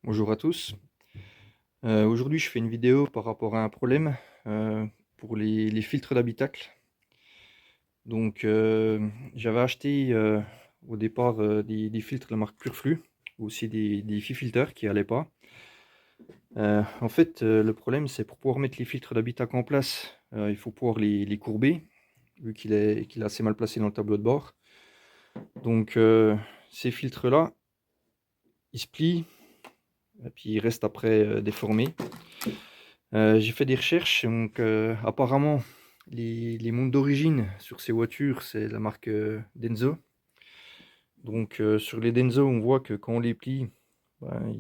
Bonjour à tous. Aujourd'hui, je fais une vidéo par rapport à un problème pour les filtres d'habitacle. Donc, j'avais acheté au départ des filtres de la marque Purflux, ou aussi des Filters qui n'allaient pas. En fait, le problème, c'est pour pouvoir mettre les filtres d'habitacle en place, il faut pouvoir les courber, vu qu'il est assez mal placé dans le tableau de bord. Donc, ces filtres-là, ils se plient, et puis ils restent après déformés. J'ai fait des recherches, donc apparemment les montres d'origine sur ces voitures, c'est la marque Denso. Donc sur les Denso, on voit que quand on les plie, ben,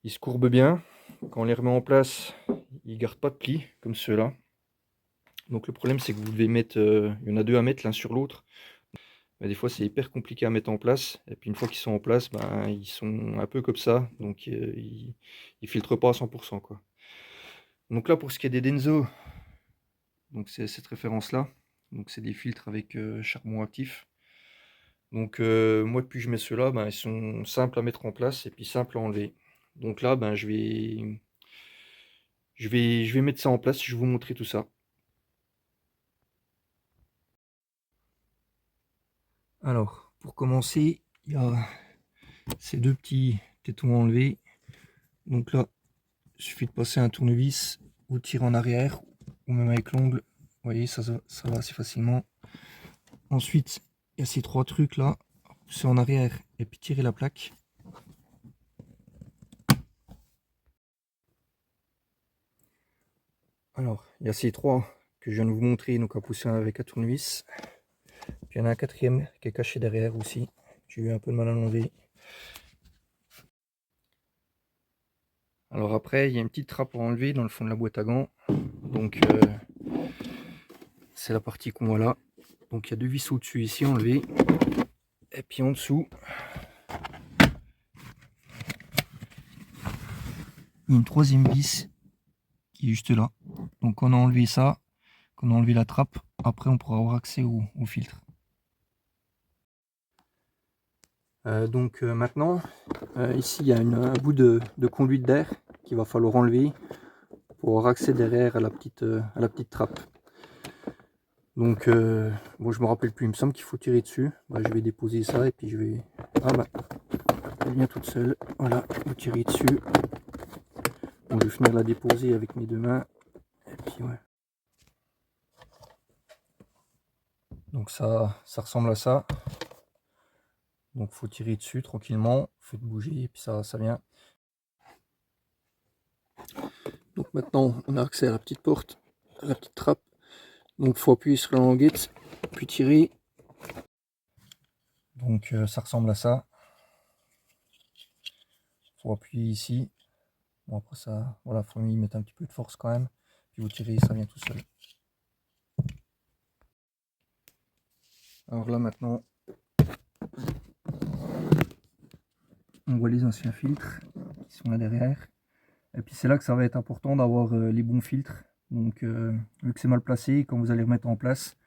ils se courbent bien. Quand on les remet en place, ils gardent pas de plis comme ceux-là. Donc le problème, c'est que vous devez mettre, il y en a deux à mettre l'un sur l'autre. Mais des fois, c'est hyper compliqué à mettre en place. Et puis une fois qu'ils sont en place, ben, ils sont un peu comme ça, donc ils filtrent pas à 100%, quoi. Donc là, pour ce qui est des Denso, donc c'est cette référence-là. Donc c'est des filtres avec charbon actif. Donc moi, depuis que je mets ceux-là, ben, ils sont simples à mettre en place et puis simples à enlever. Donc là, ben, je vais mettre ça en place, je vais vous montrer tout ça. Alors, pour commencer, il y a ces deux petits tétons à enlever. Donc là, il suffit de passer un tournevis ou tirer en arrière, ou même avec l'ongle. Vous voyez, ça va assez facilement. Ensuite, il y a ces trois trucs là, pousser en arrière et puis tirer la plaque. Alors, il y a ces trois que je viens de vous montrer, donc à pousser avec un tournevis. Puis il y en a un quatrième qui est caché derrière aussi. J'ai eu un peu de mal à l'enlever. Alors après, il y a une petite trappe à enlever dans le fond de la boîte à gants. Donc c'est la partie qu'on voit là. Donc il y a deux vis au-dessus ici enlevées. Et puis en dessous, il y a une troisième vis qui est juste là. Donc on a enlevé ça, qu'on a enlevé la trappe. Après on pourra avoir accès au filtre. Donc maintenant, ici il y a un bout de conduite d'air qu'il va falloir enlever pour avoir accès derrière à la petite trappe. Donc bon, je me rappelle plus, il me semble qu'il faut tirer dessus. Bah, je vais déposer ça et puis je vais... Ah bah, elle vient toute seule. Voilà, vous tirez dessus. Bon, je vais finir de la déposer avec mes deux mains. Et puis ouais. Donc ça ressemble à ça. Donc faut tirer dessus tranquillement, faites bouger et puis ça vient. Donc maintenant on a accès à la petite porte, à la petite trappe. Donc il faut appuyer sur la languette, puis tirer. Donc ça ressemble à ça. Faut appuyer ici. Bon après ça, voilà, faut y mettre un petit peu de force quand même. Puis vous tirez, ça vient tout seul. Alors là maintenant, on voit les anciens filtres qui sont là derrière. Et puis c'est là que ça va être important d'avoir les bons filtres. Donc vu que c'est mal placé, quand vous allez remettre en place,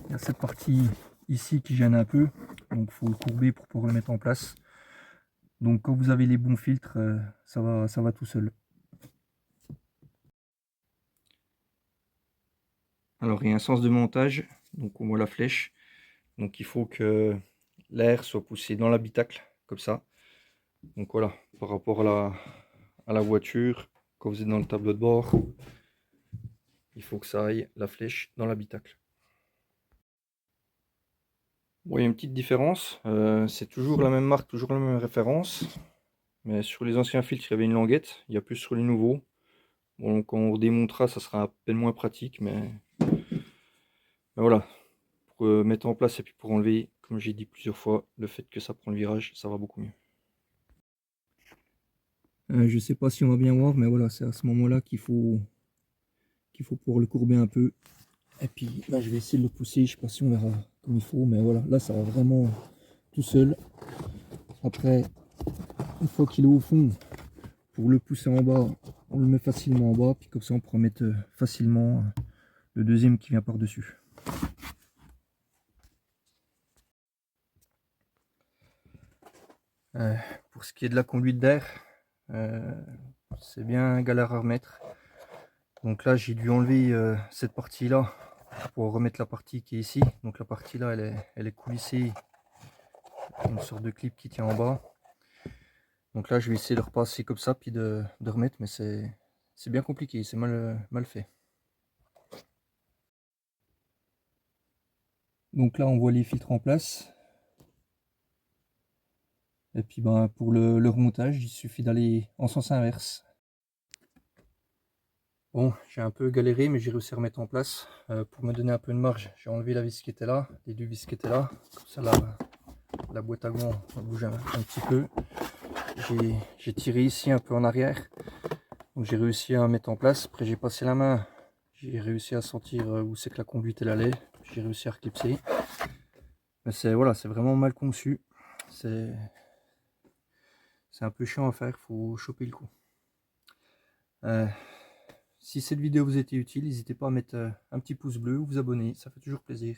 il y a cette partie ici qui gêne un peu. Donc il faut le courber pour pouvoir le mettre en place. Donc quand vous avez les bons filtres, ça va tout seul. Alors il y a un sens de montage, donc on voit la flèche. Donc il faut que l'air soit poussé dans l'habitacle, comme ça. Donc voilà, par rapport à la voiture, quand vous êtes dans le tableau de bord, il faut que ça aille, la flèche, dans l'habitacle. Bon, il y a une petite différence, c'est toujours la même marque, toujours la même référence. Mais sur les anciens filtres, il y avait une languette, il n'y a plus sur les nouveaux. Bon, quand on redémontera, ça sera à peine moins pratique, mais voilà. Pour mettre en place et puis pour enlever, comme j'ai dit plusieurs fois, le fait que ça prend le virage, ça va beaucoup mieux. Je sais pas si on va bien voir, mais voilà, c'est à ce moment-là qu'il faut pouvoir le courber un peu. Et puis là, je vais essayer de le pousser, je sais pas si on verra comme il faut, mais voilà, là ça va vraiment tout seul. Après, une fois qu'il est au fond, pour le pousser en bas, on le met facilement en bas, puis comme ça on pourra mettre facilement le deuxième qui vient par-dessus. pour ce qui est de la conduite d'air, c'est bien galère à remettre. Donc là j'ai dû enlever cette partie là pour remettre la partie qui est ici. Donc la partie là elle est coulissée, une sorte de clip qui tient en bas. Donc là je vais essayer de repasser comme ça puis de remettre, mais c'est bien compliqué, c'est mal fait. Donc là on voit les filtres en place. Et puis ben, pour le remontage, il suffit d'aller en sens inverse. Bon, j'ai un peu galéré, mais j'ai réussi à remettre en place. Pour me donner un peu de marge, j'ai enlevé la vis qui était là, les deux vis qui étaient là. Comme ça, la boîte à gants bouge un petit peu. J'ai tiré ici un peu en arrière. Donc j'ai réussi à mettre en place. Après j'ai passé la main. J'ai réussi à sentir où c'est que la conduite elle allait. J'ai réussi à reclipser. Mais c'est voilà, c'est vraiment mal conçu. C'est un peu chiant à faire, faut choper le coup. Si cette vidéo vous a été utile, n'hésitez pas à mettre un petit pouce bleu ou vous abonner, ça fait toujours plaisir.